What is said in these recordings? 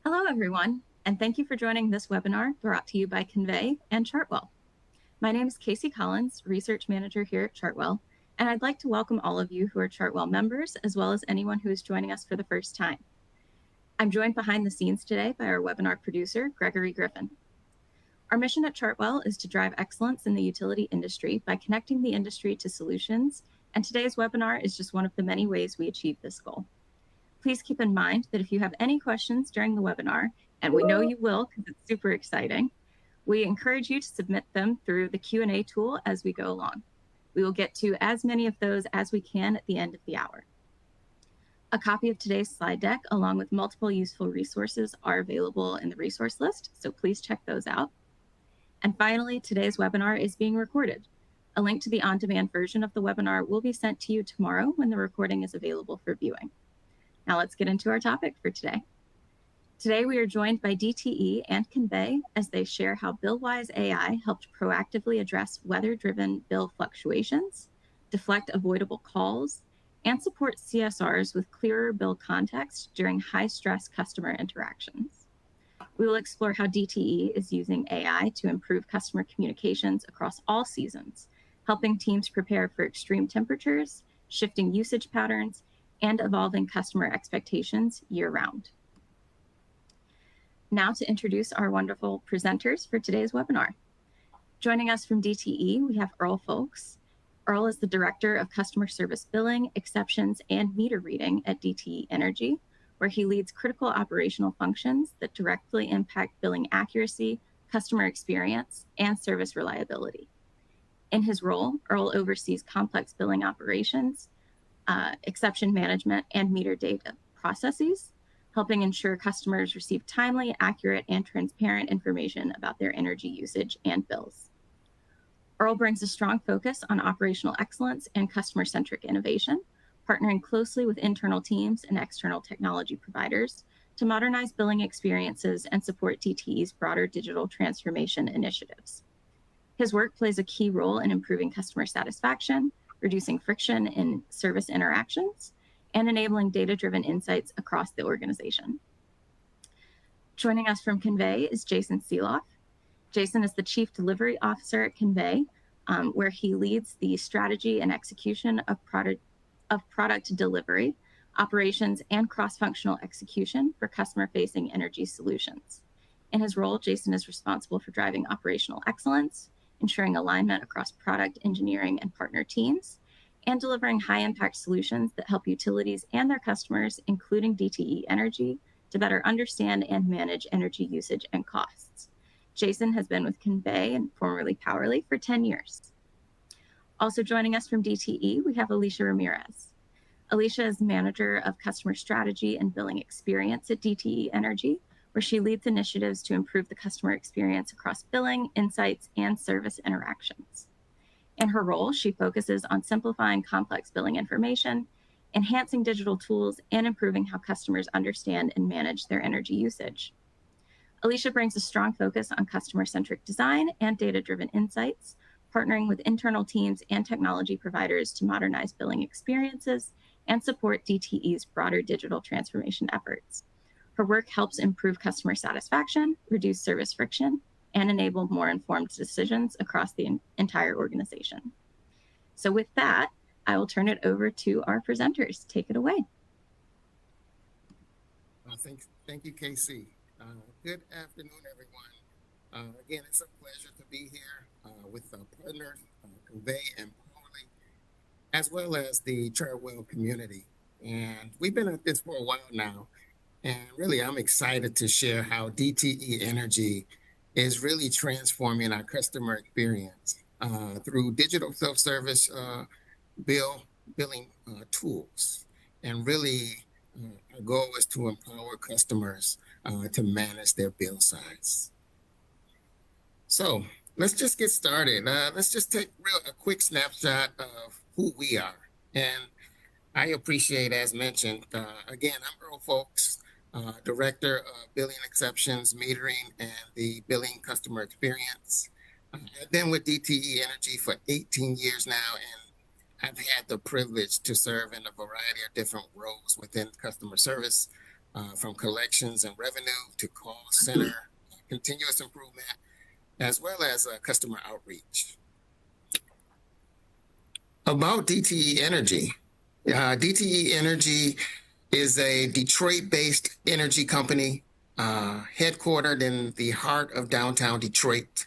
Hello, everyone, and thank you for joining this webinar brought to you by Convey and Chartwell. My name is Casey Collins, Research Manager here at Chartwell, and I'd like to welcome all of you who are Chartwell members, as well as anyone who is joining us for the first time. I'm joined behind the scenes today by our webinar producer, Gregory Griffin. Our mission at Chartwell is to drive excellence in the utility industry by connecting the industry to solutions, and today's webinar is just one of the many ways we achieve this goal. Please keep in mind that if you have any questions during the webinar, and we know you will because it's super exciting, we encourage you to submit them through the Q&A tool as we go along. We will get to as many of those as we can at the end of the hour. A copy of today's slide deck, along with multiple useful resources, are available in the resource list, so please check those out. And finally, today's webinar is being recorded. A link to the on-demand version of the webinar will be sent to you tomorrow when the recording is available for viewing. Now let's get into our topic for today. Today we are joined by DTE and Convey as they share how BillWise AI helped proactively address weather-driven bill fluctuations, deflect avoidable calls, and support CSRs with clearer bill context during high-stress customer interactions. We will explore how DTE is using AI to improve customer communications across all seasons, helping teams prepare for extreme temperatures, shifting usage patterns, and evolving customer expectations year-round. Now to introduce our wonderful presenters for today's webinar. Joining us from DTE, we have Earl Folks. Earl is the Director of Customer Service Billing, Exceptions, and Meter Reading at DTE Energy, where he leads critical operational functions that directly impact billing accuracy, customer experience, and service reliability. In his role, Earl oversees complex billing operations, exception management, and meter data processes, helping ensure customers receive timely, accurate, and transparent information about their energy usage and bills. Earl brings a strong focus on operational excellence and customer-centric innovation, partnering closely with internal teams and external technology providers to modernize billing experiences and support DTE's broader digital transformation initiatives. His work plays a key role in improving customer satisfaction, reducing friction in service interactions, and enabling data-driven insights across the organization. Joining us from Convey is Jason Seeloff. Jason is the Chief Delivery Officer at Convey, where he leads the strategy and execution of product delivery, operations, and cross-functional execution for customer-facing energy solutions. In his role, Jason is responsible for driving operational excellence, ensuring alignment across product, engineering, and partner teams, and delivering high-impact solutions that help utilities and their customers, including DTE Energy, to better understand and manage energy usage and costs. Jason has been with Convey and formerly Powerly for 10 years. Also joining us from DTE, we have Alicia Ramirez. Alicia is Manager of Customer Strategy and Billing Experience at DTE Energy, where she leads initiatives to improve the customer experience across billing, insights, and service interactions. In her role, she focuses on simplifying complex billing information, enhancing digital tools, and improving how customers understand and manage their energy usage. Alicia brings a strong focus on customer-centric design and data-driven insights, partnering with internal teams and technology providers to modernize billing experiences and support DTE's broader digital transformation efforts. Her work helps improve customer satisfaction, reduce service friction, and enable more informed decisions across the entire organization. So with that, I will turn it over to our presenters. Take it away. Thank you, Casey. Good afternoon, everyone. Again, it's a pleasure to be here with our partners, Convey and Powerly, as well as the Chartwell community. And we've been at this for a while now. And really, I'm excited to share how DTE Energy is really transforming our customer experience through digital self-service billing tools. And really, our goal is to empower customers to manage their bill size. So let's just get started. Let's just take a quick snapshot of who we are. And I appreciate, as mentioned, again, I'm Earl Folks, Director of Billing Exceptions, Metering, and the Billing Customer Experience. I've been with DTE Energy for 18 years now, and I've had the privilege to serve in a variety of different roles within customer service, from collections and revenue to call center, continuous improvement, as well as customer outreach. About DTE Energy. DTE Energy is a Detroit-based energy company headquartered in the heart of downtown Detroit.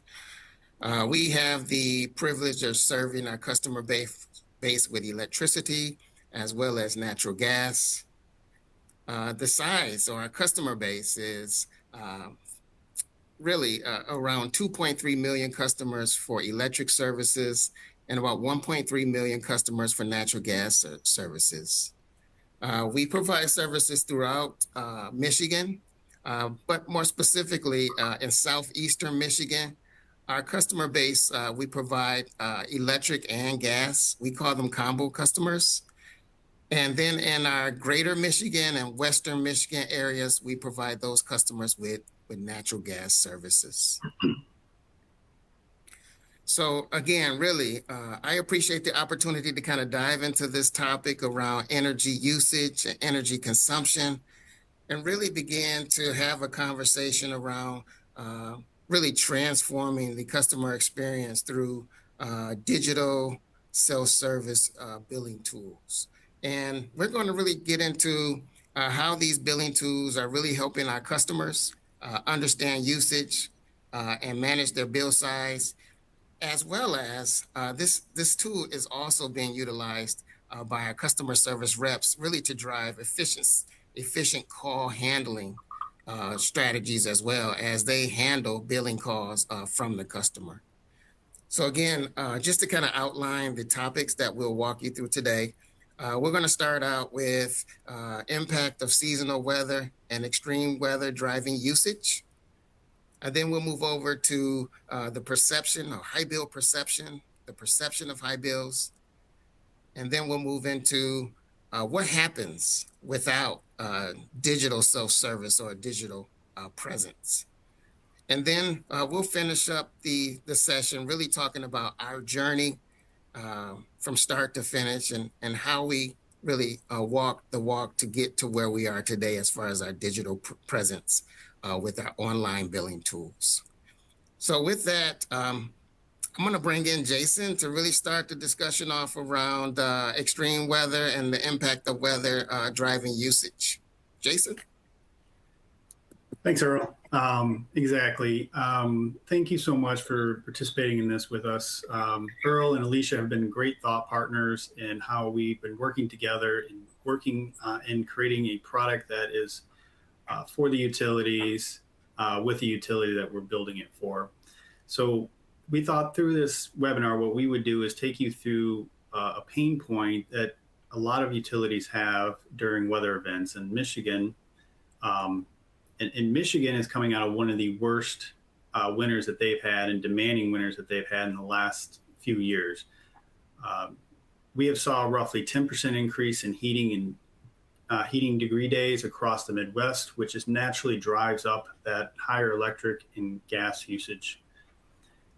We have the privilege of serving our customer base with electricity as well as natural gas. The size or our customer base is really around 2.3 million customers for electric services and about 1.3 million customers for natural gas services. We provide services throughout Michigan, but more specifically in southeastern Michigan. Our customer base, we provide electric and gas. We call them combo customers. And then in our greater Michigan and western Michigan areas, we provide those customers with natural gas services. So again, really, I appreciate the opportunity to kind of dive into this topic around energy usage and energy consumption, and really begin to have a conversation around really transforming the customer experience through digital self-service billing tools. And we're going to really get into how these billing tools are really helping our customers understand usage and manage their bill size, as well as this tool is also being utilized by our customer service reps really to drive efficient call handling strategies, as well as they handle billing calls from the customer. So again, just to kind of outline the topics that we'll walk you through today, we're going to start out with impact of seasonal weather and extreme weather driving usage. And then we'll move over to the perception or high bill perception, the perception of high bills. And then we'll move into what happens without digital self-service or digital presence. And then we'll finish up the session really talking about our journey from start to finish and how we really walk the walk to get to where we are today as far as our digital presence with our online billing tools. So with that, I'm going to bring in Jason to really start the discussion off around extreme weather and the impact of weather driving usage. Jason? Thanks, Earl. Exactly. Thank you so much for participating in this with us. Earl and Alicia have been great thought partners in how we've been working together and working in creating a product that is for the utilities with the utility that we're building it for. So we thought through this webinar, what we would do is take you through a pain point that a lot of utilities have during weather events in Michigan. And Michigan is coming out of one of the worst winters that they've had and demanding winters that they've had in the last few years. We have saw roughly 10% increase in heating degree days across the Midwest, which is naturally drives up that higher electric and gas usage.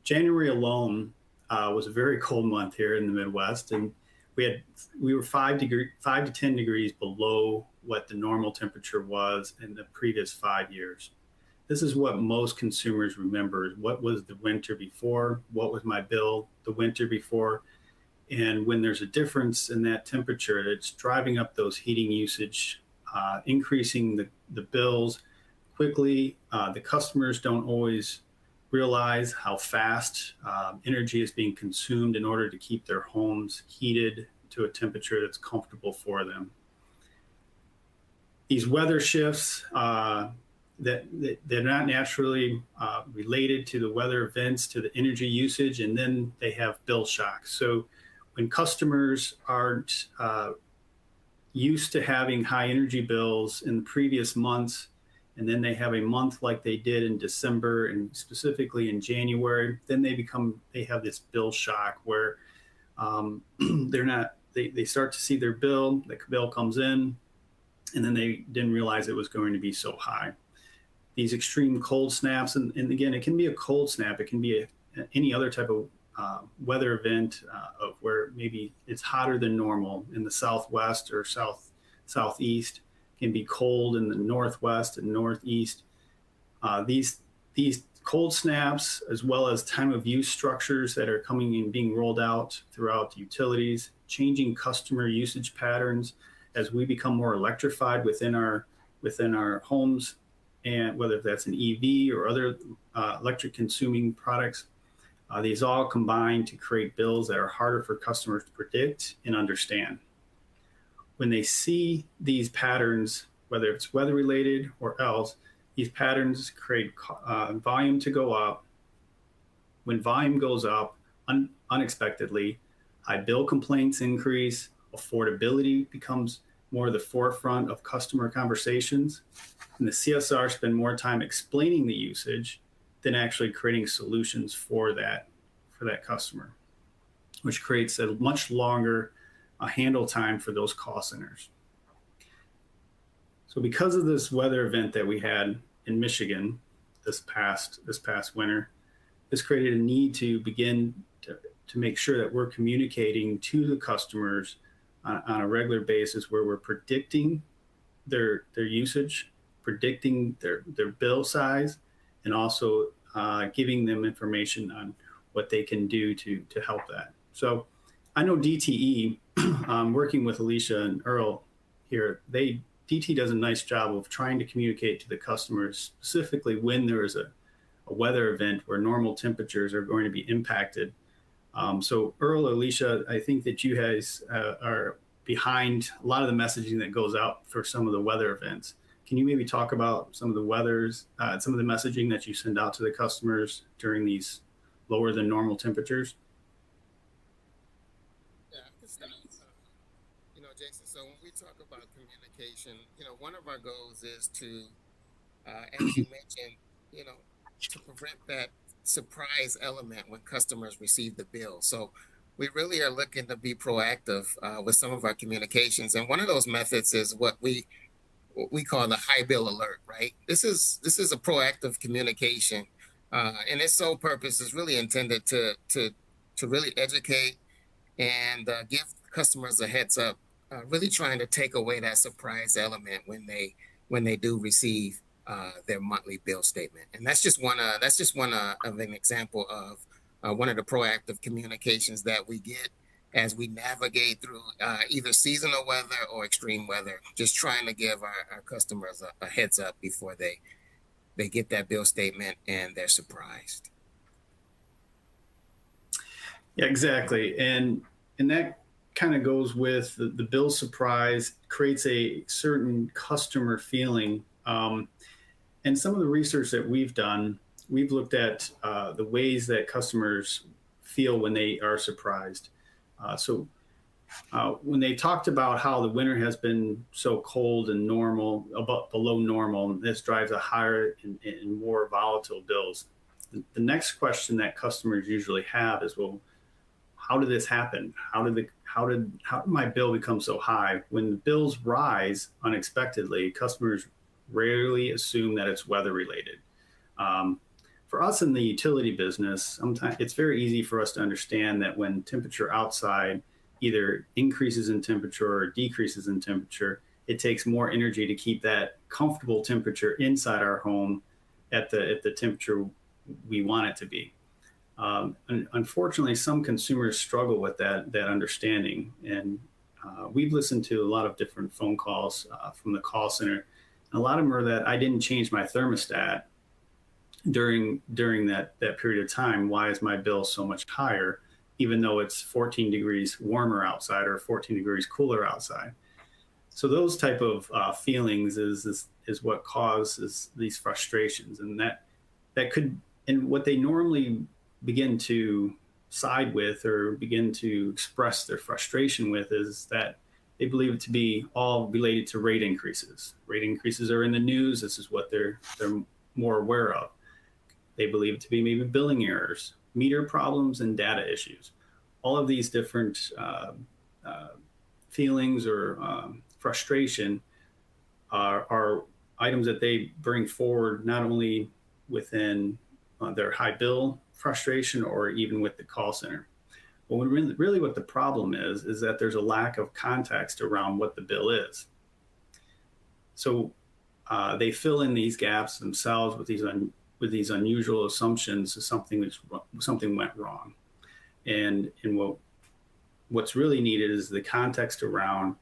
January alone was a very cold month here in the Midwest, and we were 5 to 10 degrees below what the normal temperature was in the previous 5 years. This is what most consumers remember. What was the winter before? What was my bill the winter before? And when there's a difference in that temperature, it's driving up those heating usage, increasing the bills quickly. The customers don't always realize how fast energy is being consumed in order to keep their homes heated to a temperature that's comfortable for them. These weather shifts that they're not naturally related to the weather events, to the energy usage, and then they have bill shock. So when customers aren't used to having high energy bills in the previous months, and then they have a month like they did in December and specifically in January, then they have this bill shock where they start to see their bill, the bill comes in, and then they didn't realize it was going to be so high. These extreme cold snaps, and again, it can be a cold snap, it can be any other type of weather event of where maybe it's hotter than normal in the Southwest or Southeast. can be cold in the Northwest and Northeast. These cold snaps, as well as time of use structures that are coming and being rolled out throughout the utilities, changing customer usage patterns as we become more electrified within our homes, and whether that's an EV or other electric consuming products. These all combine to create bills that are harder for customers to predict and understand. When they see these patterns, whether it's weather related or else, these patterns create volume to go up. When volume goes up unexpectedly, high bill complaints increase, affordability becomes more the forefront of customer conversations, and the CSR spend more time explaining the usage than actually creating solutions for that customer, which creates a much longer handle time for those call centers. So because of this weather event that we had in Michigan this past winter, this created a need to begin to make sure that we're communicating to the customers on a regular basis, where we're predicting their usage, predicting their bill size, and also giving them information on what they can do to help that. So I know DTE, working with Alicia and Earl here, DTE does a nice job of trying to communicate to the customers, specifically when there is a weather event where normal temperatures are going to be impacted. So Earl, Alicia, I think that you guys are behind a lot of the messaging that goes out for some of the weather events. Can you maybe talk about some of the some of the messaging that you send out to the customers during these lower than normal temperatures? Yeah, I can start. Jason, so when we talk about communication, one of our goals is to, as you mentioned, to prevent that surprise element when customers receive the bill. So we really are looking to be proactive with some of our communications. And one of those methods is what we call the high bill alert, right? This is a proactive communication. And its sole purpose is really intended to really educate and give customers a heads up, really trying to take away that surprise element when they do receive their monthly bill statement. And that's just one of an example of one of the proactive communications that we get as we navigate through either seasonal weather or extreme weather, just trying to give our customers a heads up before they get that bill statement and they're surprised. Yeah, exactly. And that kind of goes with the bill surprise, creates a certain customer feeling. And some of the research that we've done, we've looked at the ways that customers feel when they are surprised. So when they talked about how the winter has been so cold and below normal, this drives a higher and more volatile bills. The next question that customers usually have is, well, how did this happen? How did my bill become so high? When the bills rise unexpectedly, customers rarely assume that it's weather related. For us in the utility business, sometimes it's very easy for us to understand that when temperature outside either increases in temperature or decreases in temperature, it takes more energy to keep that comfortable temperature inside our home at the temperature we want it to be. Unfortunately, some consumers struggle with that understanding. And we've listened to a lot of different phone calls from the call center. And a lot of them are that I didn't change my thermostat during that period of time. Why is my bill so much higher, even though it's 14 degrees warmer outside or 14 degrees cooler outside? So those type of feelings is what causes these frustrations. And that could, and what they normally begin to side with or begin to express their frustration with is that they believe it to be all related to rate increases. Rate increases are in the news. This is what they're more aware of. They believe it to be maybe billing errors, meter problems, and data issues. All of these different feelings or frustration are items that they bring forward, not only within their high bill frustration or even with the call center. But really what the problem is that there's a lack of context around what the bill is. So they fill in these gaps themselves with these unusual assumptions. Something went wrong, and what's really needed is the context around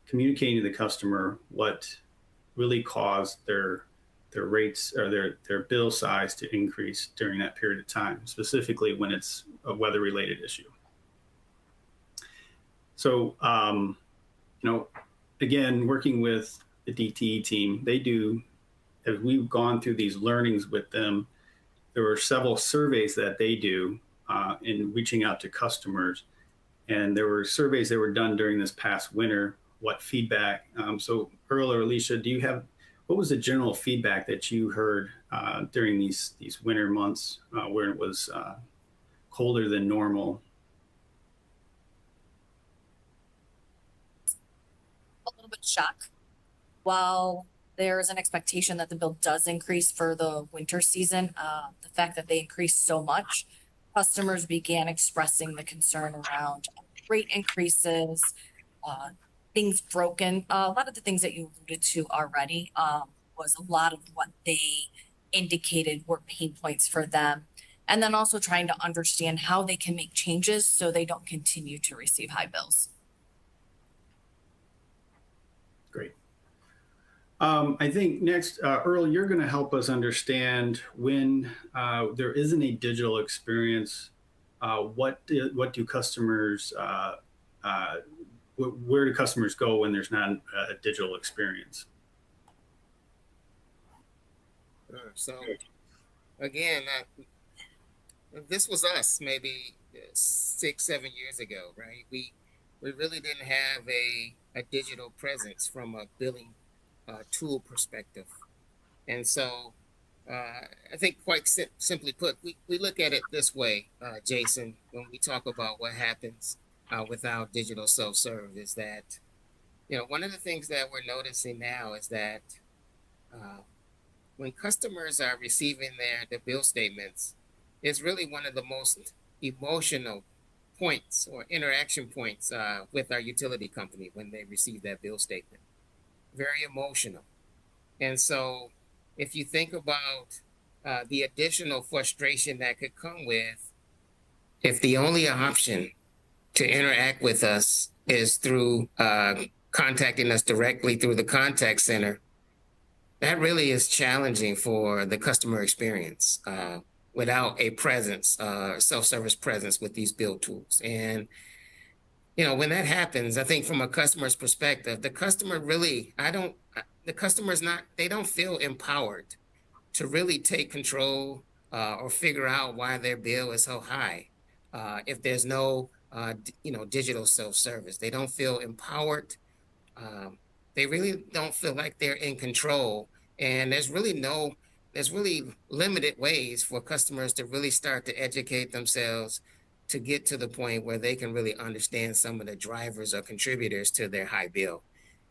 communicating to the customer what really caused their rates or their bill size to increase during that period of time, specifically when it's a weather-related issue. So, again, working with the DTE team, as we've gone through these learnings with them, there were several surveys that they do in reaching out to customers. And there were surveys that were done during this past winter, what feedback. So Earl or Alicia, what was the general feedback that you heard during these winter months where it was colder than normal? A little bit of shock. While there is an expectation that the bill does increase for the winter season, the fact that they increased so much, customers began expressing the concern around rate increases, things broken. A lot of the things that you alluded to already was a lot of what they indicated were pain points for them. And then also trying to understand how they can make changes so they don't continue to receive high bills. Great. I think next, Earl, you're going to help us understand when there isn't a digital experience, what do customers, where do customers go when there's not a digital experience? So again, this was us maybe 6-7 years ago, right? We really didn't have a digital presence from a billing tool perspective. And so I think quite simply put, we look at it this way, Jason, when we talk about what happens without digital self-serve is that, one of the things that we're noticing now is that when customers are receiving their bill statements, it's really one of the most emotional points or interaction points with our utility company when they receive that bill statement. Very emotional. And so if you think about the additional frustration that could come with if the only option to interact with us is through contacting us directly through the contact center, that really is challenging for the customer experience without a presence, self-service presence with these bill tools. And, when that happens, I think from a customer's perspective, the customer really, they don't feel empowered to really take control or figure out why their bill is so high. If there's no, digital self-service, they don't feel empowered. They really don't feel like they're in control. And there's really limited ways for customers to really start to educate themselves to get to the point where they can really understand some of the drivers or contributors to their high bill.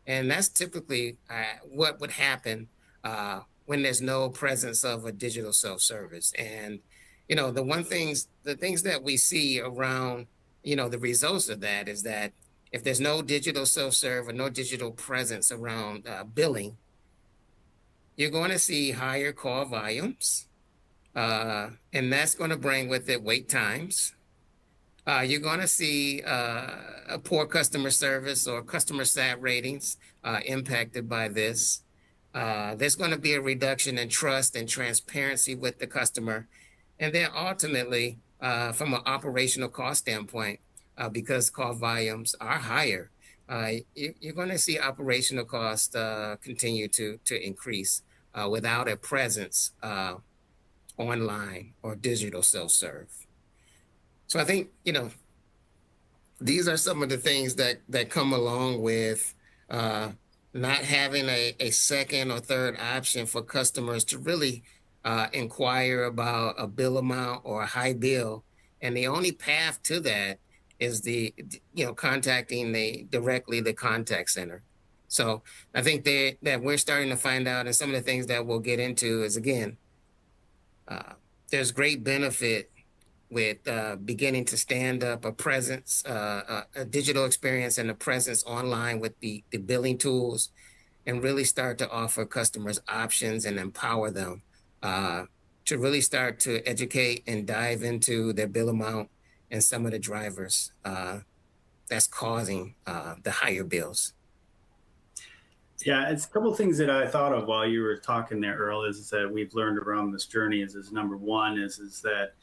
And that's typically what would happen when there's no presence of a digital self-service. And, the things that we see around, the results of that is that if there's no digital self-serve or no digital presence around billing, you're going to see higher call volumes, and that's going to bring with it wait times. You're going to see a poor customer service or customer sat ratings impacted by this. There's going to be a reduction in trust and transparency with the customer. And then ultimately, from an operational cost standpoint, because call volumes are higher, you're going to see operational costs continue to increase without a presence online or digital self-serve. So I think, these are some of the things that come along with not having a second or third option for customers to really inquire about a bill amount or a high bill. And the only path to that is contacting directly the contact center. So I think that we're starting to find out, and some of the things that we'll get into is, again, there's great benefit with beginning to stand up a presence, a digital experience and a presence online with the billing tools. and really start to offer customers options and empower them to really start to educate and dive into their bill amount and some of the drivers that's causing the higher bills. Yeah, it's a couple of things that I thought of while you were talking there, Earl, is that we've learned around this journey is number one is that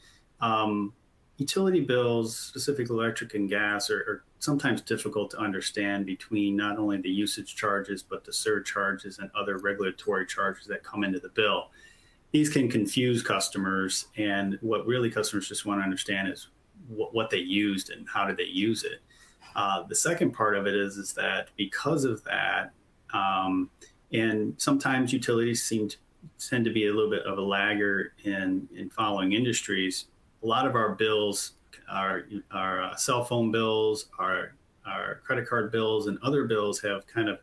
utility bills, specifically electric and gas, are sometimes difficult to understand between not only the usage charges, but the surcharges and other regulatory charges that come into the bill. These can confuse customers, and what really customers just want to understand is what they used and how did they use it. The second part of it is that because of that, and sometimes utilities tend to be a little bit of a lagger in following industries. A lot of our bills, our cell phone bills, our credit card bills, and other bills have kind of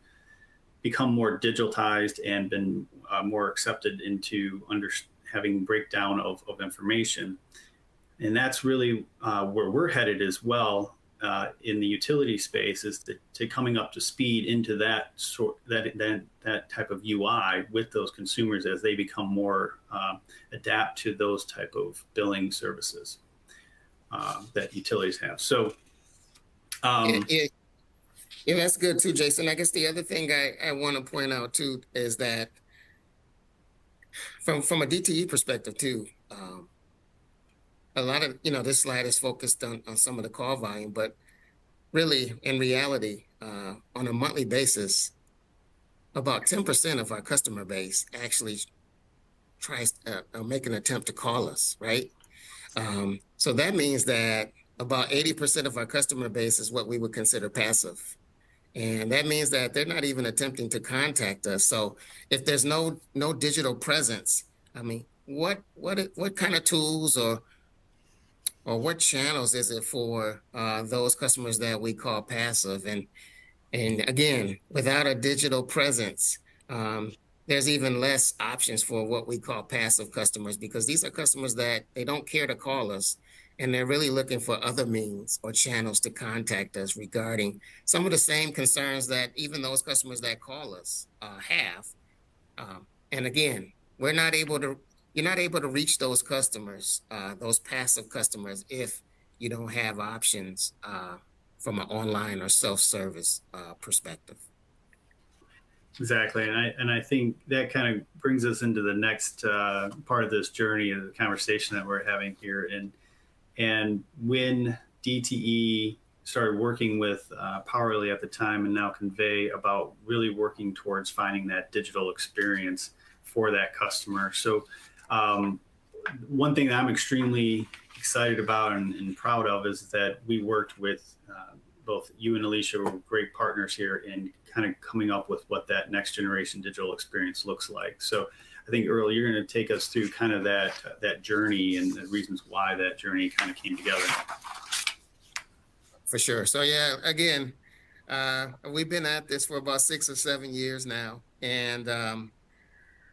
become more digitalized and been more accepted into having breakdown of information. And that's really where we're headed as well in the utility space, is to coming up to speed into that type of UI with those consumers as they become more adapt to those type of billing services that utilities have. So yeah, that's good too, Jason. I guess the other thing I want to point out too is that from a DTE perspective too, a lot of, this slide is focused on some of the call volume, but really in reality, on a monthly basis, about 10% of our customer base actually tries make an attempt to call us, right? So that means that about 80% of our customer base is what we would consider passive. And that means that they're not even attempting to contact us. So if there's no digital presence, I mean, what kind of tools or what channels is it for those customers that we call passive? And again, without a digital presence, there's even less options for what we call passive customers, because these are customers that they don't care to call us, and they're really looking for other means or channels to contact us regarding some of the same concerns that even those customers that call us have. And again, you're not able to reach those customers, those passive customers, if you don't have options from an online or self-service perspective. Exactly, and I think that kind of brings us into the next part of this journey of the conversation that we're having here. And when DTE started working with Powerly at the time, and now Convey, about really working towards finding that digital experience for that customer. So one thing that I'm extremely excited about and proud of is that we worked with both you and Alicia were great partners here in kind of coming up with what that next generation digital experience looks like. So I think, Earl, you're going to take us through kind of that journey and the reasons why that journey kind of came together. For sure. So yeah, again, we've been at this for about 6 or 7 years now, and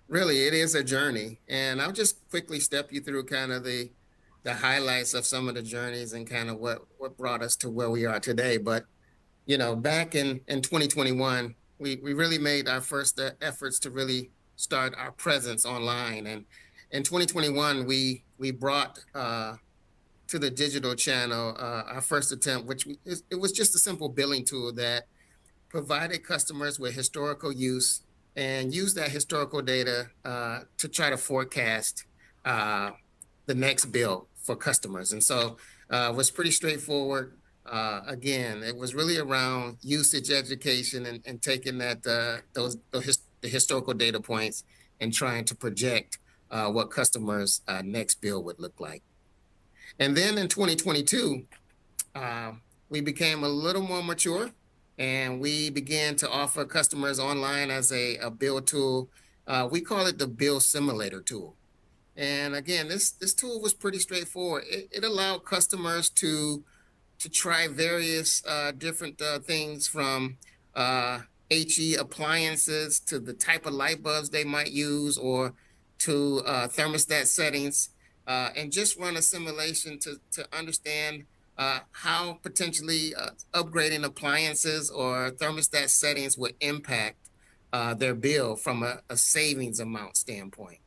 really it is a journey. And I'll just quickly step you through kind of the highlights of some of the journeys and kind of what brought us to where we are today. But back in 2021, we really made our first efforts to really start our presence online. And in 2021, we brought to the digital channel our first attempt, which it was just a simple billing tool that provided customers with historical use and use that historical data to try to forecast the next bill for customers. And so it was pretty straightforward. Again, it was really around usage education and taking the historical data points and trying to project what customers' next bill would look like. And then in 2022, we became a little more mature, and we began to offer customers online as a bill tool. We call it the bill simulator tool. And again, this tool was pretty straightforward. It allowed customers to try various different things, from HE appliances to the type of light bulbs they might use, or to thermostat settings, and just run a simulation to understand how potentially upgrading appliances or thermostat settings would impact their bill from a savings amount standpoint.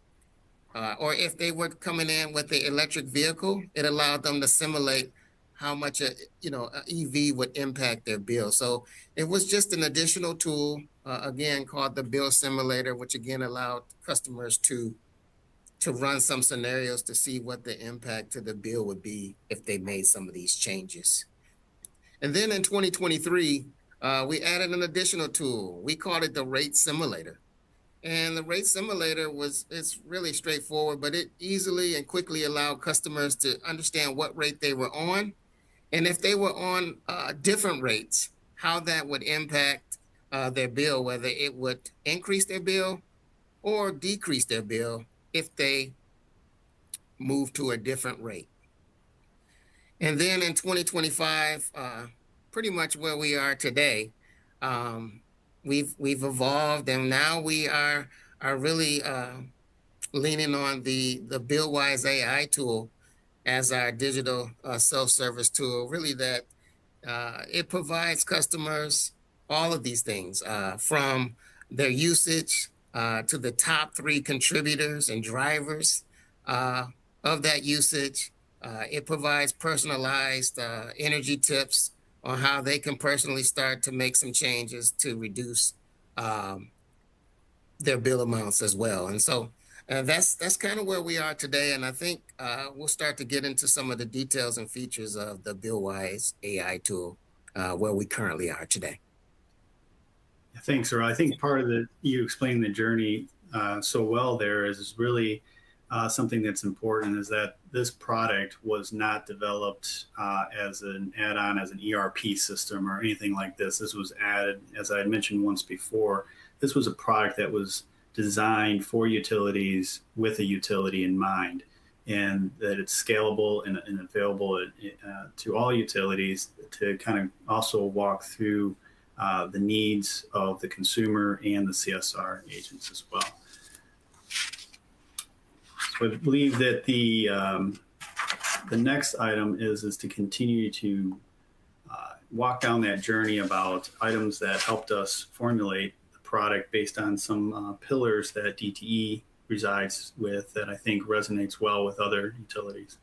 Or if they were coming in with the electric vehicle, it allowed them to simulate how much a EV would impact their bill. So it was just an additional tool, again, called the bill simulator, which again allowed customers to run some scenarios to see what the impact to the bill would be if they made some of these changes. And then in 2023, we added an additional tool. We called it the rate simulator. And the rate simulator it's really straightforward, but it easily and quickly allowed customers to understand what rate they were on. And if they were on different rates, how that would impact their bill, whether it would increase their bill or decrease their bill if they move to a different rate. And then in 2025, pretty much where we are today, we've evolved, and now we are really leaning on the BillWise AI tool as our digital self-service tool, really that it provides customers all of these things, from their usage to the top 3 contributors and drivers of that usage. It provides personalized energy tips on how they can personally start to make some changes to reduce their bill amounts as well. And so that's kind of where we are today. And I think we'll start to get into some of the details and features of the BillWise AI tool where we currently are today. Thanks, Earl. I think part of you explained the journey so well there is really something that's important, is that this product was not developed as an add-on, as an ERP system or anything like this. This was added, as I had mentioned once before, this was a product that was designed for utilities with a utility in mind, and that it's scalable and available to all utilities to kind of also walk through the needs of the consumer and the CSR agents as well. So I believe that the next item is to continue to walk down that journey about items that helped us formulate the product based on some pillars that DTE resides with that I think resonates well with other utilities.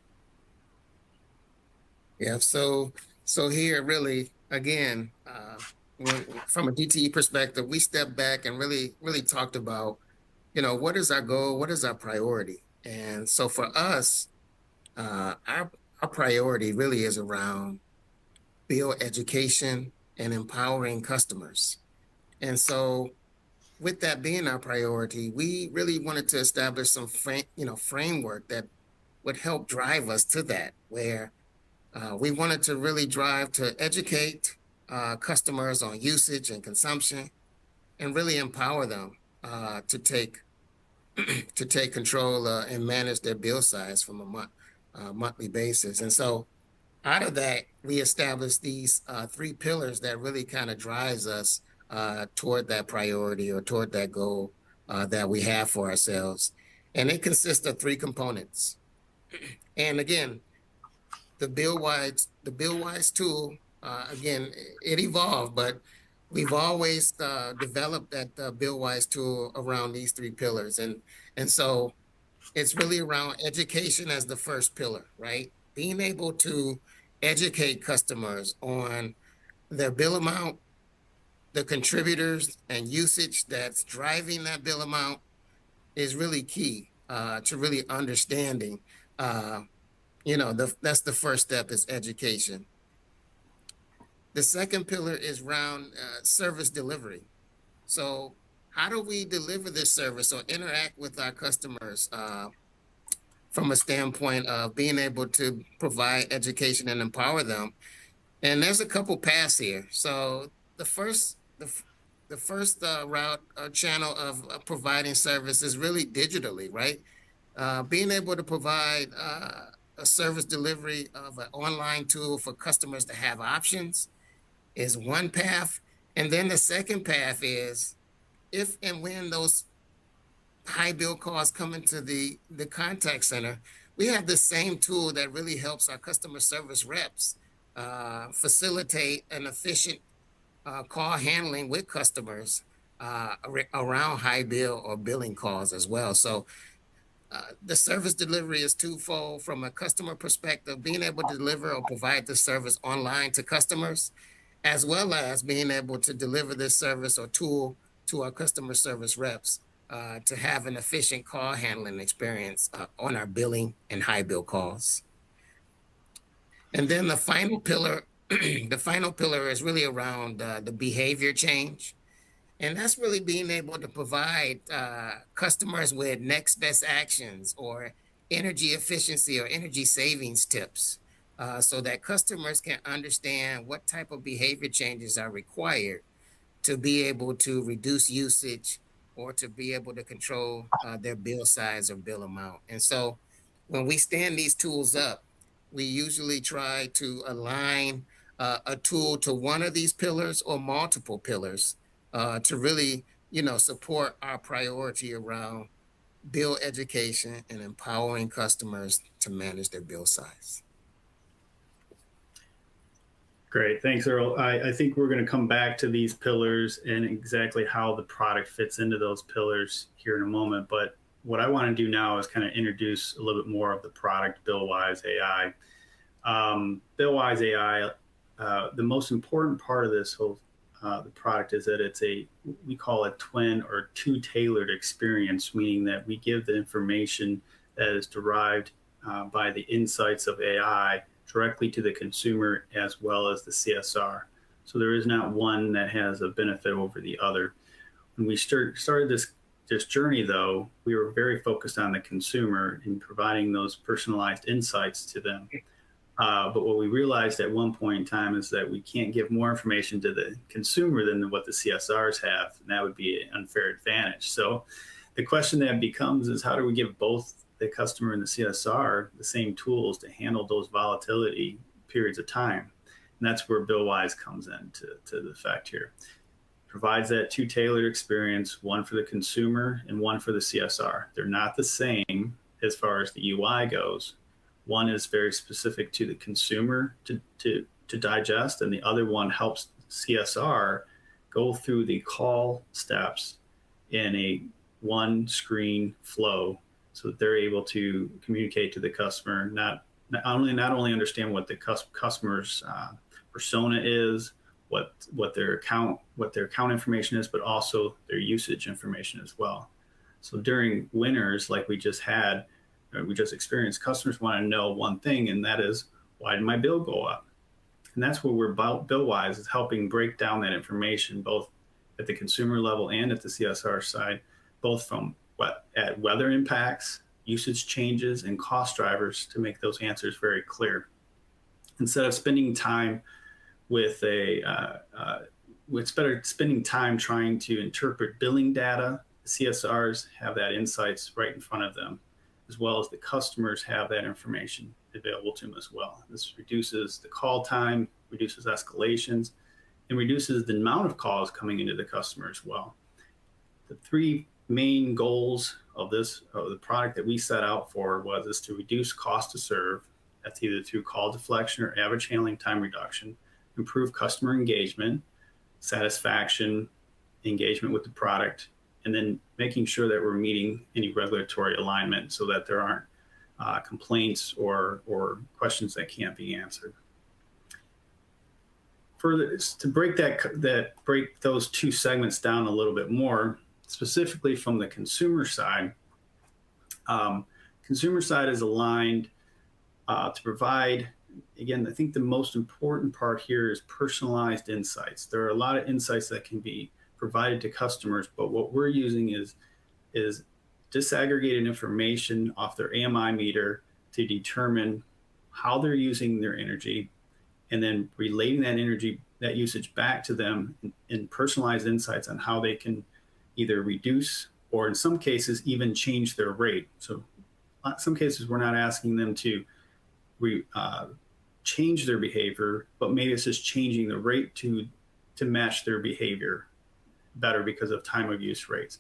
Yeah, so here really, again, from a DTE perspective, we stepped back and really talked about, what is our goal? What is our priority? And so for us, our priority really is around bill education and empowering customers. And so with that being our priority, we really wanted to establish some framework that would help drive us to that, where we wanted to really drive to educate customers on usage and consumption, and really empower them to take control and manage their bill size from a monthly basis. And so out of that, we established these 3 pillars that really kind of drives us toward that priority or toward that goal that we have for ourselves. And it consists of 3 components. And again, the BillWise tool, again, it evolved, but we've always developed that BillWise tool around these 3 pillars. And so it's really around education as the first pillar, right? Being able to educate customers on their bill amount, the contributors and usage that's driving that bill amount is really key to really understanding. That's the first step, is education. The second pillar is around service delivery. So how do we deliver this service or interact with our customers from a standpoint of being able to provide education and empower them? And there's a couple paths here. So the first route or channel of providing service is really digitally, right? Being able to provide a service delivery of an online tool for customers to have options is one path. And then the second path is, if and when those high bill costs come into the contact center, we have the same tool that really helps our customer service reps facilitate an efficient call handling with customers around high bill or billing calls as well. So the service delivery is twofold from a customer perspective, being able to deliver or provide the service online to customers, as well as being able to deliver this service or tool to our customer service reps to have an efficient call handling experience on our billing and high bill calls. And then the final pillar, the final pillar is really around the behavior change. And that's really being able to provide customers with next best actions or energy efficiency or energy savings tips so that customers can understand what type of behavior changes are required to be able to reduce usage or to be able to control their bill size or bill amount. And so when we stand these tools up, we usually try to align a tool to one of these pillars or multiple pillars to really, support our priority around bill education and empowering customers to manage their bill size. Great, thanks, Earl. I think we're going to come back to these pillars and exactly how the product fits into those pillars here in a moment. But what I want to do now is kind of introduce a little bit more of the product, BillWise AI. BillWise AI, the most important part of this whole the product is that it's we call it twin or two tailored experience, meaning that we give the information that is derived by the insights of AI directly to the consumer as well as the CSR. So there is not one that has a benefit over the other. When we started this journey, though, we were very focused on the consumer and providing those personalized insights to them. But what we realized at one point in time is that we can't give more information to the consumer than what the CSRs have, and that would be an unfair advantage. So the question that becomes is how do we give both the customer and the CSR the same tools to handle those volatility periods of time? And that's where BillWise comes into the effect here. Provides that two tailored experience, one for the consumer and one for the CSR. They're not the same as far as the UI goes. One is very specific to the consumer to digest, and the other one helps CSR go through the call steps in a one screen flow so that they're able to communicate to the customer, not only understand what the customer's persona is, what their account information is, but also their usage information as well. So during winters like we just experienced, customers want to know one thing, and that is, why did my bill go up? And that's what we're about. BillWise is helping break down that information, both at the consumer level and at the CSR side, both from weather impacts, usage changes, and cost drivers to make those answers very clear. Instead of spending time spending time trying to interpret billing data, the CSRs have that insights right in front of them, as well as the customers have that information available to them as well. This reduces the call time, reduces escalations, and reduces the amount of calls coming into the customer as well. The three main goals of the product that we set out for is to reduce cost to serve. That's either through call deflection or average handling time reduction, improve customer engagement, satisfaction, engagement with the product, and then making sure that we're meeting any regulatory alignment so that there aren't complaints or questions that can't be answered. Further, to break those two segments down a little bit more, specifically from the consumer side, is aligned to provide, again, I think the most important part here is personalized insights. There are a lot of insights that can be provided to customers, but what we're using is disaggregated information off their AMI meter to determine how they're using their energy, and then relating that usage back to them in personalized insights on how they can either reduce or in some cases even change their rate. So in some cases we're not asking them to change their behavior, but maybe it's just changing the rate to match their behavior better because of time of use rates.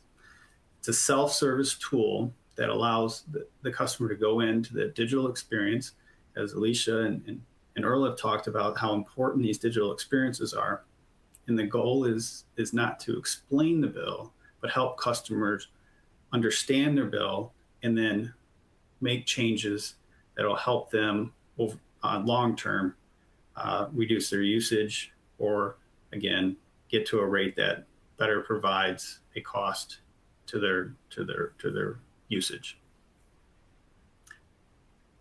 It's a self-service tool that allows the customer to go into the digital experience, as Alicia and Earl have talked about how important these digital experiences are, And the goal is not to explain the bill, but help customers understand their bill and then make changes that'll help them long term reduce their usage, or again get to a rate that better provides a cost to their usage.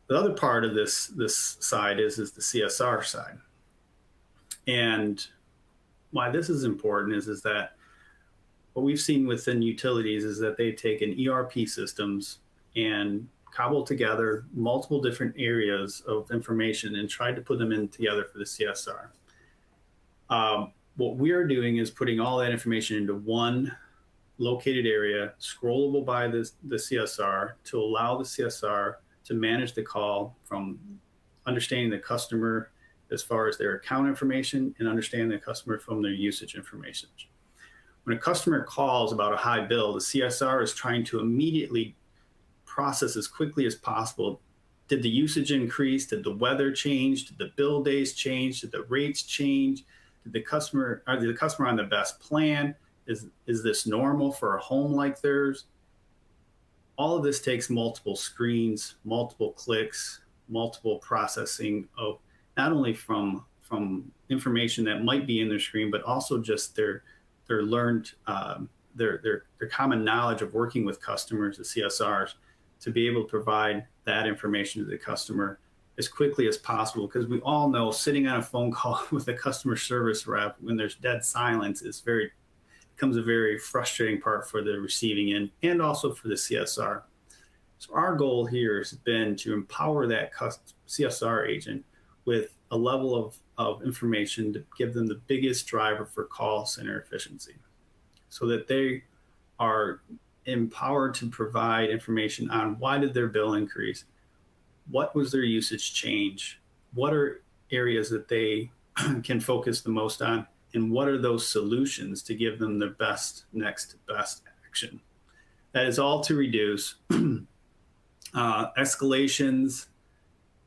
The other part of this side is the CSR side, and why this is important is that what we've seen within utilities is that they've taken ERP systems and cobbled together multiple different areas of information and tried to put them in together for the CSR. What we're doing is putting all that information into one located area, scrollable by the CSR, to allow the CSR to manage the call from understanding the customer as far as their account information and understanding the customer from their usage information. When a customer calls about a high bill, the CSR is trying to immediately process as quickly as possible. Did the usage increase? Did the weather change? Did the bill days change? Did the rates change? Did the customer on the best plan? Is this normal for a home like theirs? All of this takes multiple screens, multiple clicks, multiple processing of not only from information that might be in their screen, but also just their learned their common knowledge of working with customers, the CSRs, to be able to provide that information to the customer as quickly as possible. Because we all know sitting on a phone call with a customer service rep when there's dead silence becomes a very frustrating part for the receiving end and also for the CSR. So our goal here has been to empower that CSR agent with a level of information to give them the biggest driver for call center efficiency, so that they are empowered to provide information on why did their bill increase, what was their usage change, what are areas that they can focus the most on, and what are those solutions to give them the next best action. That is all to reduce escalations,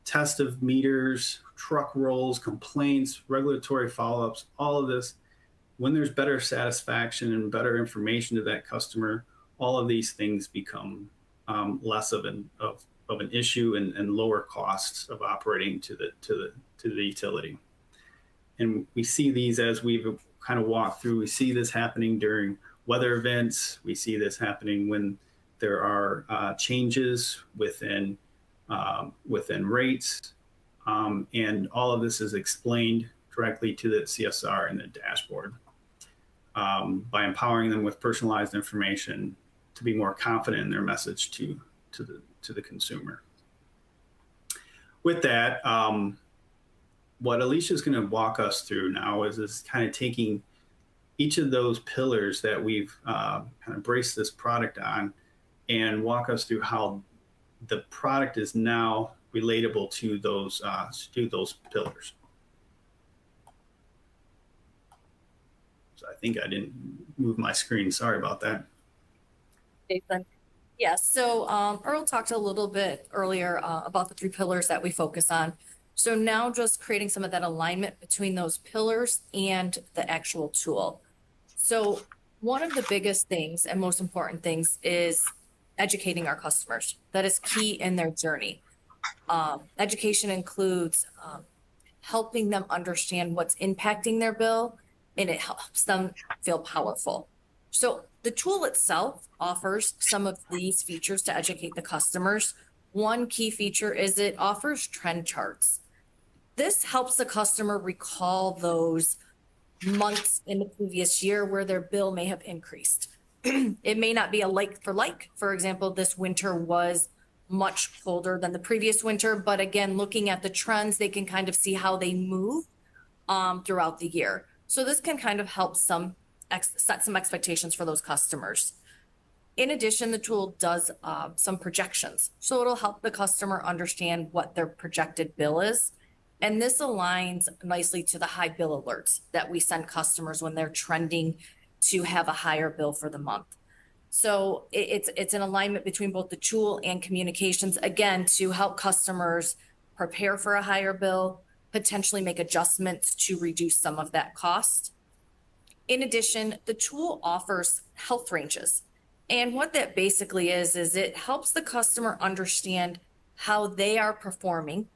test of meters, truck rolls, complaints, regulatory follow-ups, all of this. When there's better satisfaction and better information to that customer, all of these things become less of an issue and lower costs of operating to the utility. And we see these as we've kind of walked through. We see this happening during weather events. We see this happening when there are changes within rates. And all of this is explained directly to the CSR in the dashboard by empowering them with personalized information to be more confident in their message to the consumer. With that, what Alicia is going to walk us through now is kind of taking each of those pillars that we've kind of braced this product on and walk us through how the product is now relatable to those pillars. So I think I didn't move my screen. Sorry about that. Jason. Yes, so Earl talked a little bit earlier about the 3 pillars that we focus on. So now just creating some of that alignment between those pillars and the actual tool. So one of the biggest things and most important things is educating our customers. That is key in their journey. Education includes helping them understand what's impacting their bill, and it helps them feel powerful. So the tool itself offers some of these features to educate the customers. One key feature is it offers trend charts. This helps the customer recall those months in the previous year where their bill may have increased. It may not be a like for like. For example, this winter was much colder than the previous winter, but again, looking at the trends, they can kind of see how they move throughout the year. So this can kind of help set some expectations for those customers. In addition, the tool does some projections. So it'll help the customer understand what their projected bill is. And this aligns nicely to the high bill alerts that we send customers when they're trending to have a higher bill for the month. So it's an alignment between both the tool and communications, again, to help customers prepare for a higher bill, potentially make adjustments to reduce some of that cost. In addition, the tool offers health ranges. And what that basically is it helps the customer understand how they are performing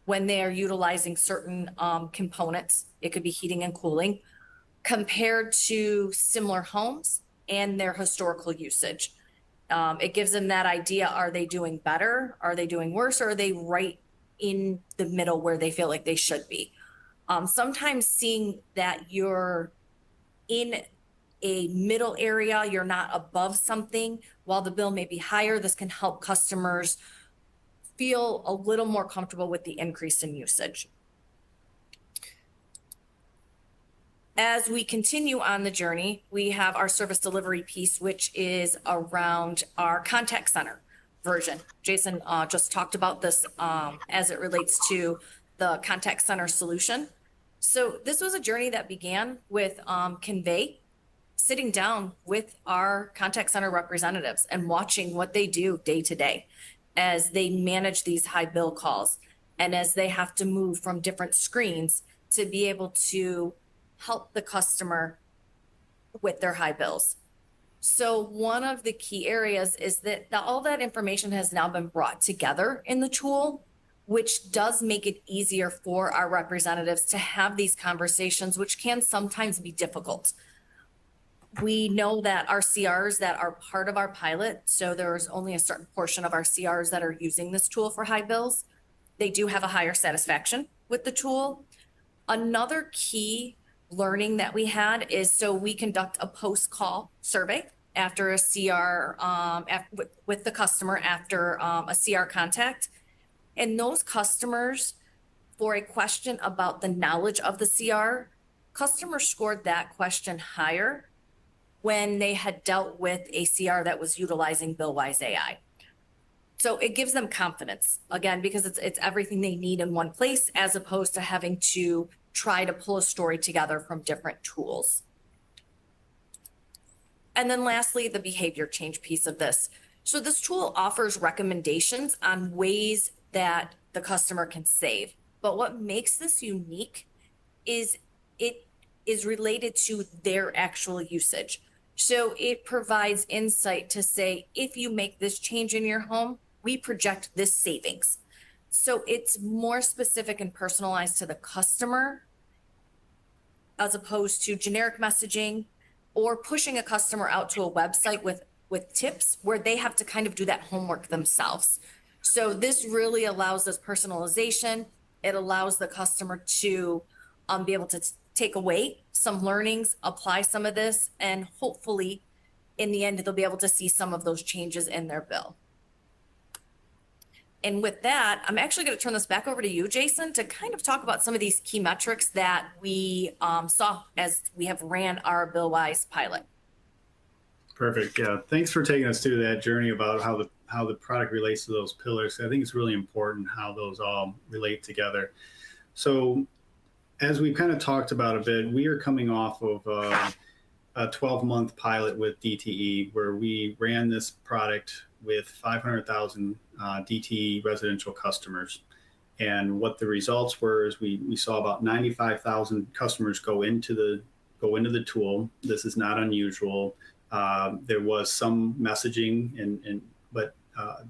when they are utilizing certain components. It could be heating and cooling compared to similar homes and their historical usage. It gives them that idea. Are they doing better? Are they doing worse? Or are they right in the middle where they feel like they should be? Sometimes seeing that you're in a middle area, you're not above something, while the bill may be higher, this can help customers feel a little more comfortable with the increase in usage. As we continue on the journey, we have our service delivery piece, which is around our contact center version. Jason just talked about this as it relates to the contact center solution. So this was a journey that began with Convey, sitting down with our contact center representatives and watching what they do day to day as they manage these high bill calls and as they have to move from different screens to be able to help the customer with their high bills. So one of the key areas is that all that information has now been brought together in the tool, which does make it easier for our representatives to have these conversations, which can sometimes be difficult. We know that our CRs that are part of our pilot, so there's only a certain portion of our CRs that are using this tool for high bills. They do have a higher satisfaction with the tool. Another key learning that we had is, so we conduct a post-call survey after a CR with the customer after a CR contact. And those customers, for a question about the knowledge of the CR, customers scored that question higher when they had dealt with a CR that was utilizing BillWise AI. So it gives them confidence, again, because it's everything they need in one place, as opposed to having to try to pull a story together from different tools. And then lastly, the behavior change piece of this. So this tool offers recommendations on ways that the customer can save. But what makes this unique is it is related to their actual usage. So it provides insight to say, if you make this change in your home, we project this savings. So it's more specific and personalized to the customer, as opposed to generic messaging or pushing a customer out to a website with tips where they have to kind of do that homework themselves. So this really allows this personalization. It allows the customer to be able to take away some learnings, apply some of this, and hopefully in the end, they'll be able to see some of those changes in their bill. And with that, I'm actually going to turn this back over to you, Jason, to kind of talk about some of these key metrics that we saw as we have ran our BillWise pilot. Perfect. Yeah. Thanks for taking us through that journey about how the product relates to those pillars. I think it's really important how those all relate together. So as we've kind of talked about a bit, we are coming off of a 12-month pilot with DTE where we ran this product with 500,000 DTE residential customers. And what the results were is we saw about 95,000 customers go into the tool. This is not unusual. There was some messaging but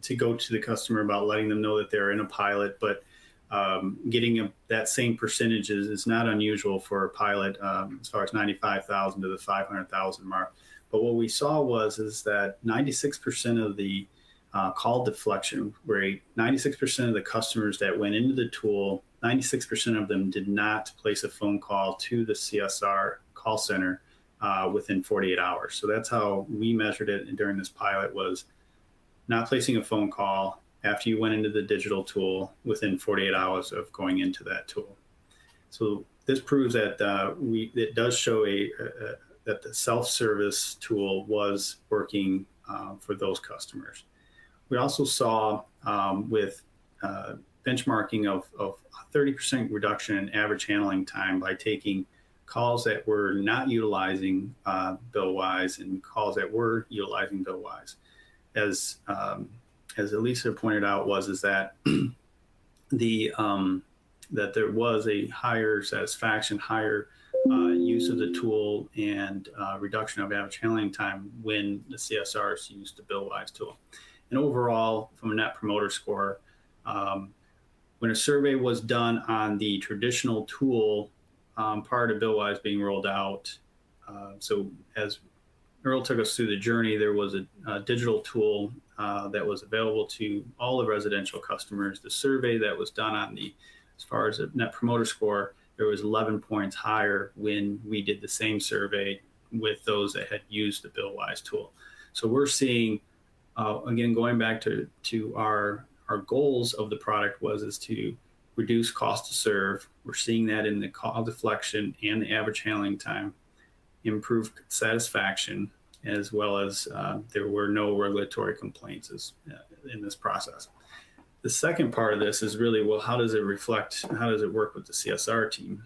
to go to the customer about letting them know that they're in a pilot, but getting that same percentage is not unusual for a pilot, as far as 95,000 to the 500,000 mark. But what we saw is that 96% of the call deflection rate, 96% of the customers that went into the tool, 96% of them did not place a phone call to the CSR call center within 48 hours. So that's how we measured it during this pilot, was not placing a phone call after you went into the digital tool within 48 hours of going into that tool. So this proves that it does show that the self-service tool was working for those customers. We also saw with benchmarking of 30% reduction in average handling time by taking calls that were not utilizing BillWise and calls that were utilizing BillWise. As Elisa pointed out, is that that there was a higher satisfaction, higher use of the tool and reduction of average handling time when the CSRs use the BillWise tool. And overall, from a net promoter score, when a survey was done on the traditional tool prior to BillWise being rolled out, so as Earl took us through the journey, there was a digital tool that was available to all the residential customers. The survey that was done on as far as a net promoter score, there was 11 points higher when we did the same survey with those that had used the BillWise tool. So we're seeing, again, going back to our goals of the product is to reduce cost to serve. We're seeing that in the call deflection and the average handling time, improve satisfaction, as well as there were no regulatory complaints in this process. The second part of this is really, well, how does it reflect, how does it work with the CSR team?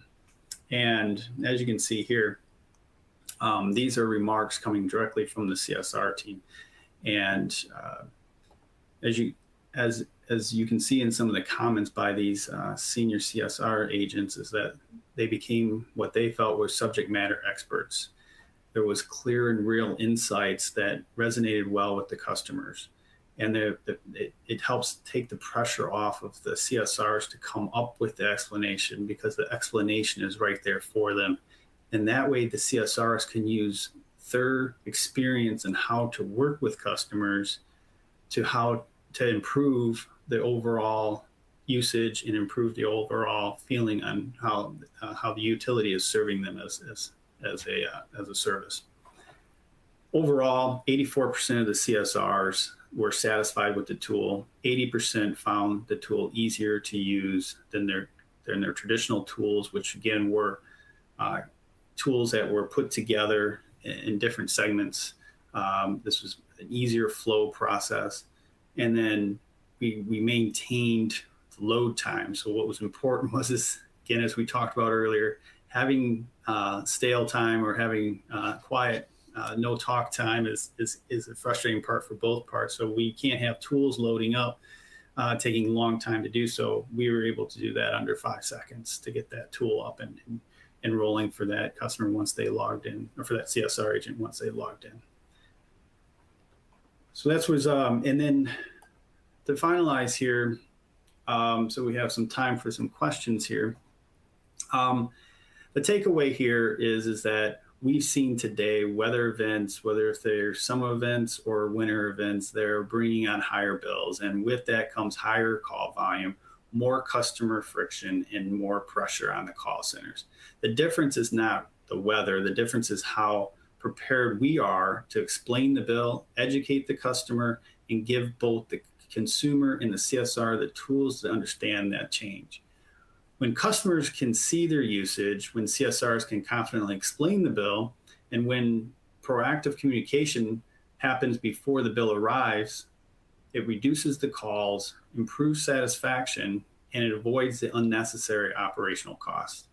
And as you can see here, these are remarks coming directly from the CSR team. And as you can see in some of the comments by these senior CSR agents, is that they became what they felt were subject matter experts. There was clear and real insights that resonated well with the customers. And it helps take the pressure off of the CSRs to come up with the explanation, because the explanation is right there for them. And that way the CSRs can use their experience in how to work with customers to improve the overall usage and improve the overall feeling on how the utility is serving them as a service. Overall, 84% of the CSRs were satisfied with the tool. 80% found the tool easier to use than their traditional tools, which again were tools that were put together in different segments. This was an easier flow process. And then we maintained the load time. So what was important was this, again, as we talked about earlier, having stale time or having quiet, no talk time is a frustrating part for both parts. So we can't have tools loading up, taking a long time to do so. We were able to do that under 5 seconds to get that tool up and rolling for that customer once they logged in, or for that CSR agent once they logged in. So that was, and then to finalize here, so we have some time for some questions here. The takeaway here is that we've seen today weather events, whether if they're summer events or winter events, they're bringing on higher bills. And with that comes higher call volume, more customer friction, and more pressure on the call centers. The difference is not the weather. The difference is how prepared we are to explain the bill, educate the customer, and give both the consumer and the CSR the tools to understand that change. When customers can see their usage, when CSRs can confidently explain the bill, and when proactive communication happens before the bill arrives, it reduces the calls, improves satisfaction, and it avoids the unnecessary operational costs.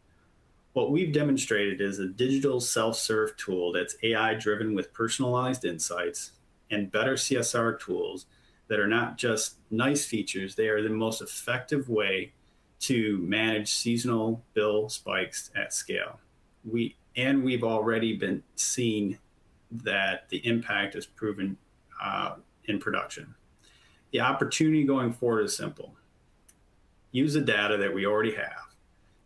What we've demonstrated is a digital self-serve tool that's AI-driven with personalized insights and better CSR tools that are not just nice features, they are the most effective way to manage seasonal bill spikes at scale. We've already been seeing that the impact is proven in production. The opportunity going forward is simple. Use the data that we already have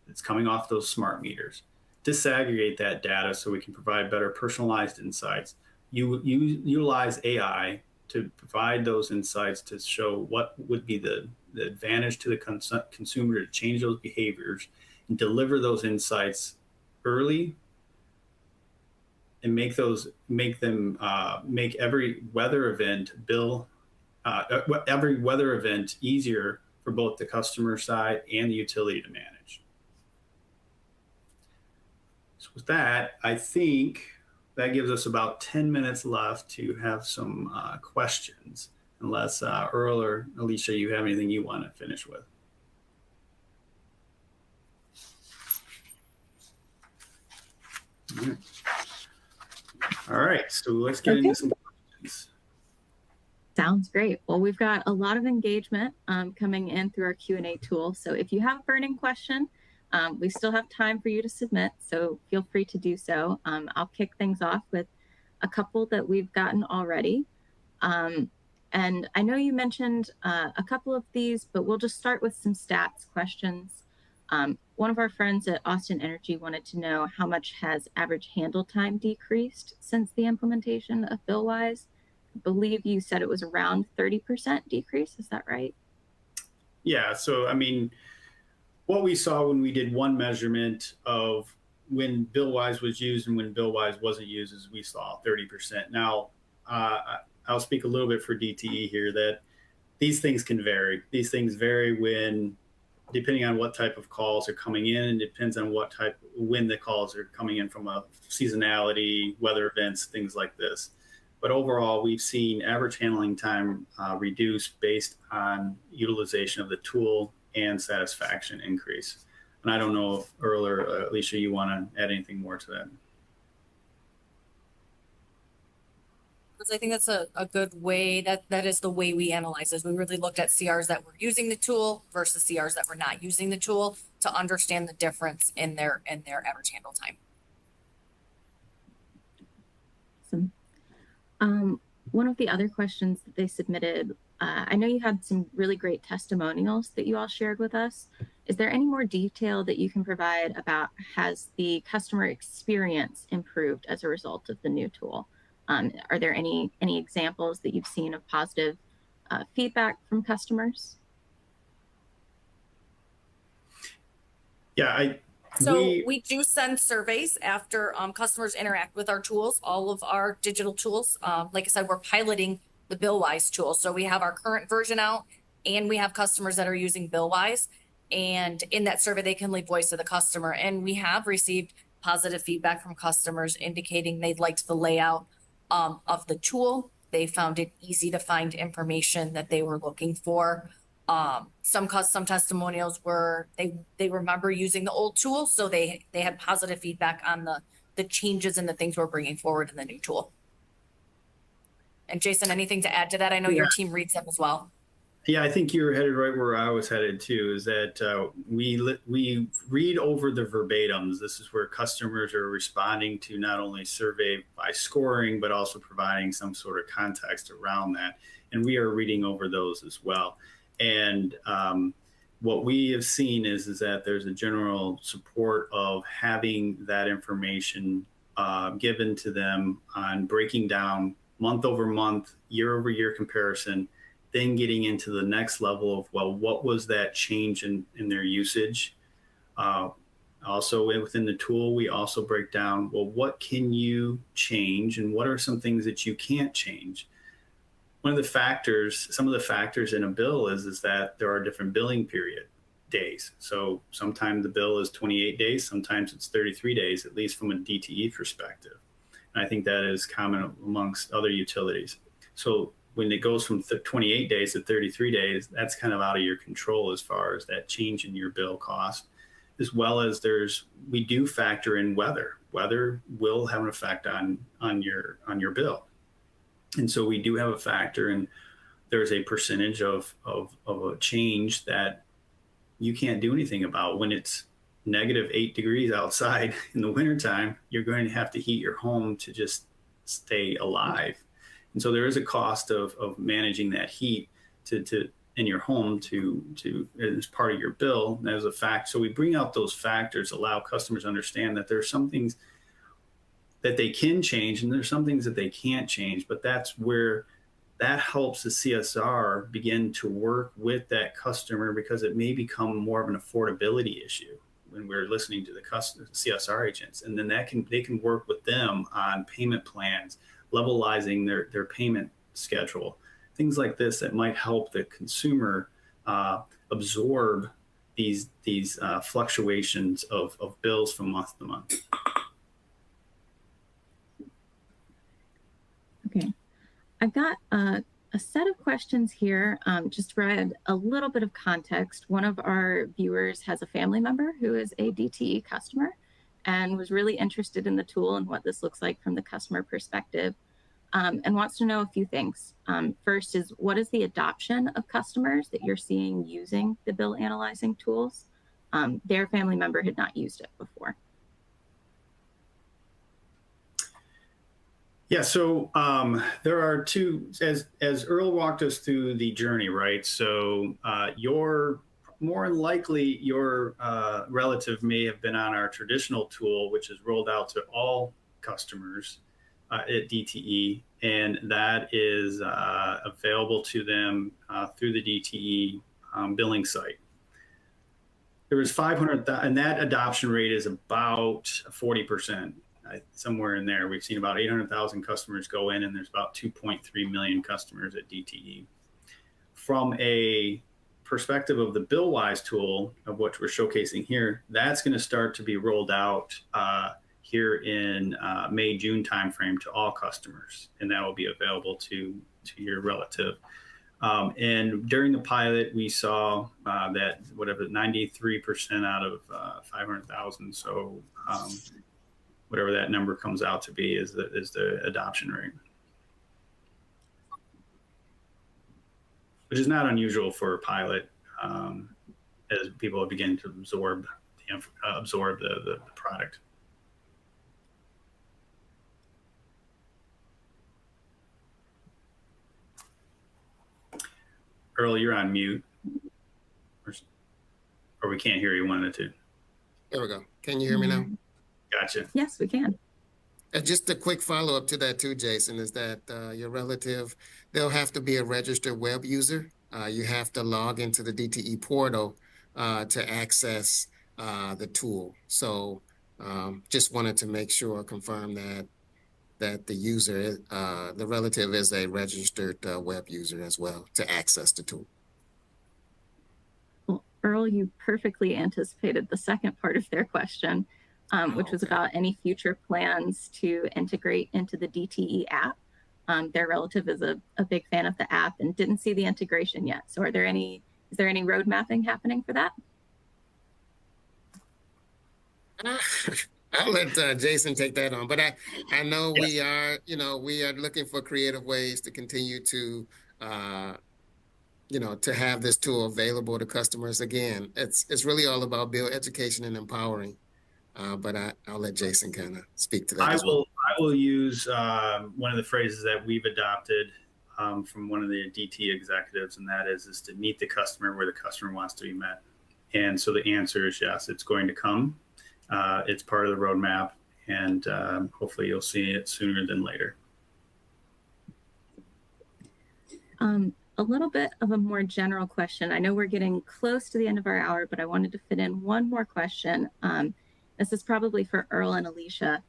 that's coming off those smart meters. Disaggregate that data so we can provide better personalized insights. You utilize AI to provide those insights to show what would be the advantage to the consumer to change those behaviors and deliver those insights early and make every weather event easier for both the customer side and the utility to manage. So with that, I think that gives us about 10 minutes left to have some questions, unless Earl or Alicia, you have anything you want to finish with. All right, so let's get into some questions. Sounds great. Well, we've got a lot of engagement coming in through our Q&A tool. So if you have a burning question, We still have time for you to submit, so feel free to do so. I'll kick things off with a couple that we've gotten already. And I know you mentioned a couple of these, but we'll just start with some stats questions. One of our friends at Austin Energy wanted to know how much has average handle time decreased since the implementation of BillWise. I believe you said it was around 30% decrease. Is that right? Yeah. So, I mean, what we saw when we did one measurement of when BillWise was used and when BillWise wasn't used is we saw 30%. Now, I'll speak a little bit for DTE here that these things can vary. These things vary depending on what type of calls are coming in, and depends on when the calls are coming in from a seasonality, weather events, things like this. But overall, we've seen average handling time reduce based on utilization of the tool and satisfaction increase. And I don't know if Earl or Alicia, you want to add anything more to that? I think that's a good way, that is the way we analyze this. We really looked at CRs that were using the tool versus CRs that were not using the tool to understand the difference in their average handle time. Awesome. One of the other questions that they submitted, I know you had some really great testimonials that you all shared with us. Is there any more detail that you can provide about has the customer experience improved as a result of the new tool? Are there any examples that you've seen of positive feedback from customers? Yeah, we do send surveys after customers interact with our tools, all of our digital tools. Like I said, we're piloting the BillWise tool. So we have our current version out, and we have customers that are using BillWise. And in that survey, they can leave voice of the customer. And we have received positive feedback from customers indicating they liked the layout of the tool. They found it easy to find information that they were looking for. Some testimonials were they remember using the old tool, so they had positive feedback on the changes and the things we're bringing forward in the new tool. And Jason, anything to add to that? I know your team reads them as well. Yeah, I think you were headed right where I was headed too, is that we read over the verbatims. This is where customers are responding to not only survey by scoring, but also providing some sort of context around that. And we are reading over those as well. And what we have seen is that there's a general support of having that information given to them on breaking down month over month, year over year comparison, then getting into the next level of, well, what was that change in their usage? Also within the tool, we also break down, well, what can you change and what are some things that you can't change? Some of the factors in a bill is that there are different billing period days. So sometimes the bill is 28 days, sometimes it's 33 days, at least from a DTE perspective. And I think that is common amongst other utilities. So when it goes from 28 days to 33 days, that's kind of out of your control as far as that change in your bill cost, as well as we do factor in weather. Weather will have an effect on your bill. And so we do have a factor, and there's a percentage of a change that you can't do anything about. When it's -8 degrees outside in the wintertime, you're going to have to heat your home to just stay alive. And so there is a cost of managing that heat in your home as part of your bill as a fact. So we bring out those factors, allow customers to understand that there's some things that they can change and there's some things that they can't change. But that's where that helps the CSR begin to work with that customer, because it may become more of an affordability issue when we're listening to the CSR agents. And then they can work with them on payment plans, levelizing their payment schedule, things like this that might help the consumer absorb these fluctuations of bills from month to month. Okay, I've got a set of questions here. Just to provide a little bit of context, one of our viewers has a family member who is a DTE customer and was really interested in the tool and what this looks like from the customer perspective, and wants to know a few things. First is, what is the adoption of customers that you're seeing using the bill analyzing tools? their family member had not used it before. Yeah, so there are two, as Earl walked us through the journey, right? So more than likely your relative may have been on our traditional tool, which is rolled out to all customers at DTE, and that is available to them through the DTE billing site. There was 500,000, and that adoption rate is about 40%. Somewhere in there, we've seen about 800,000 customers go in, and there's about 2.3 million customers at DTE. From a perspective of the BillWise tool, of which we're showcasing here, that's going to start to be rolled out here in May, June timeframe to all customers, and that will be available to your relative. And during the pilot, we saw that 93% out of 500,000. So whatever that number comes out to be is the adoption rate, which is not unusual for a pilot as people begin to absorb the product. Earl, you're on mute, or we can't hear you one of the two. There we go. Can you hear me now? Gotcha. Yes, we can. Just a quick follow-up to that too, Jason, is that your relative, they'll have to be a registered web user. You have to log into the DTE portal to access the tool. So just wanted to make sure, confirm that the user, the relative is a registered web user as well to access the tool. Well, Earl, you perfectly anticipated the second part of their question. Which was about any future plans to integrate into the DTE app. Their relative is a big fan of the app and didn't see the integration yet. So is there any road mapping happening for that? I'll let Jason take that on, but I know we are looking for creative ways to continue to, to have this tool available to customers. Again, it's really all about bill education and empowering. But I'll let Jason kind of speak to that. I will use one of the phrases that we've adopted from one of the DT executives, and that is to meet the customer where the customer wants to be met. And so the answer is yes, it's going to come. It's part of the roadmap, and hopefully you'll see it sooner than later. A little bit of a more general question. I know we're getting close to the end of our hour, but I wanted to fit in one more question. This is probably for Earl and Alicia.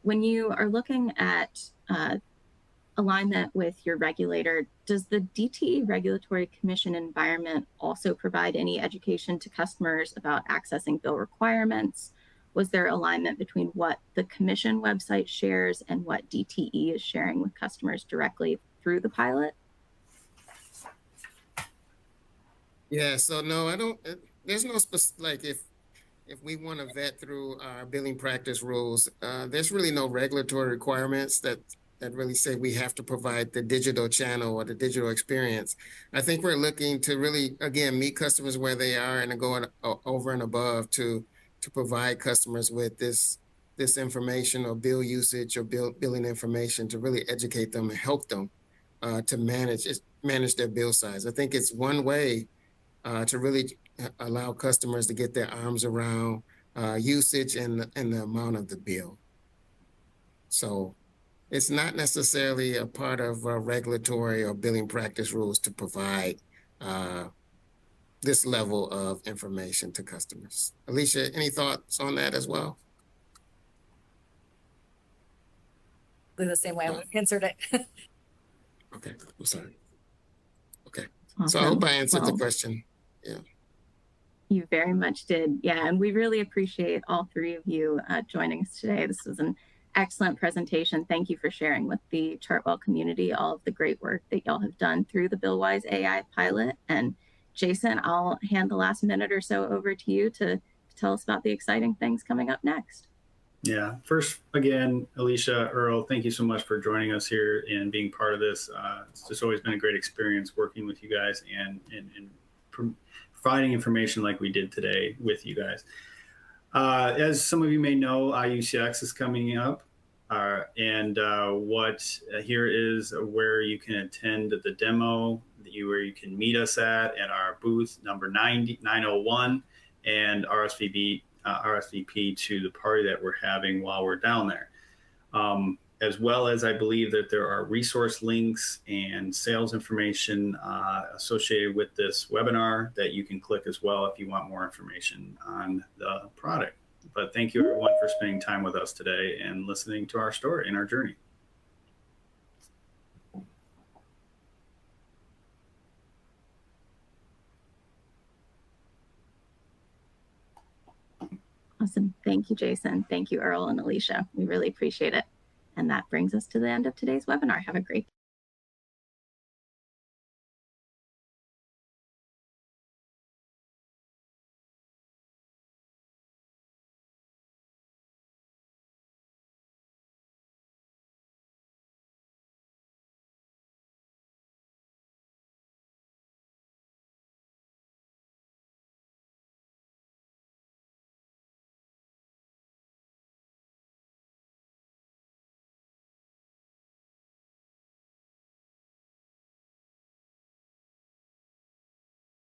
When you are looking at alignment with your regulator, does the DTE Regulatory Commission environment also provide any education to customers about accessing bill requirements? Was there alignment between what the commission website shares and what DTE is sharing with customers directly through the pilot? Yeah, so no, I don't, there's no specific, like if we want to vet through our billing practice rules, there's really no regulatory requirements that really say we have to provide the digital channel or the digital experience. I think we're looking to really, again, meet customers where they are and go over and above to provide customers with this information or bill usage or billing information to really educate them and help them to manage their bill size. I think it's one way to really allow customers to get their arms around usage and the amount of the bill. So it's not necessarily a part of regulatory or billing practice rules to provide this level of information to customers. Alicia, any thoughts on that as well? The same way I would have answered it. Okay, I'm sorry. Okay, Awesome. So I hope I answered the question. Yeah. You very much did. Yeah, and we really appreciate all three of you joining us today. This was an excellent presentation. Thank you for sharing with the Chartwell community all of the great work that y'all have done through the BillWise AI pilot. And Jason, I'll hand the last minute or so over to you to tell us about the exciting things coming up next. Yeah, first, again, Alicia, Earl, thank you so much for joining us here and being part of this. It's just always been a great experience working with you guys and providing information like we did today with you guys. As some of you may know, IUCX is coming up. Here is where you can attend the demo, where you can meet us at our booth number 901 and RSVP to the party that we're having while we're down there. As well as I believe that there are resource links and sales information associated with this webinar that you can click as well if you want more information on the product. But thank you everyone for spending time with us today and listening to our story and our journey. Awesome. Thank you, Jason. Thank you, Earl and Alicia. We really appreciate it. And that brings us to the end of today's webinar. Have a great day.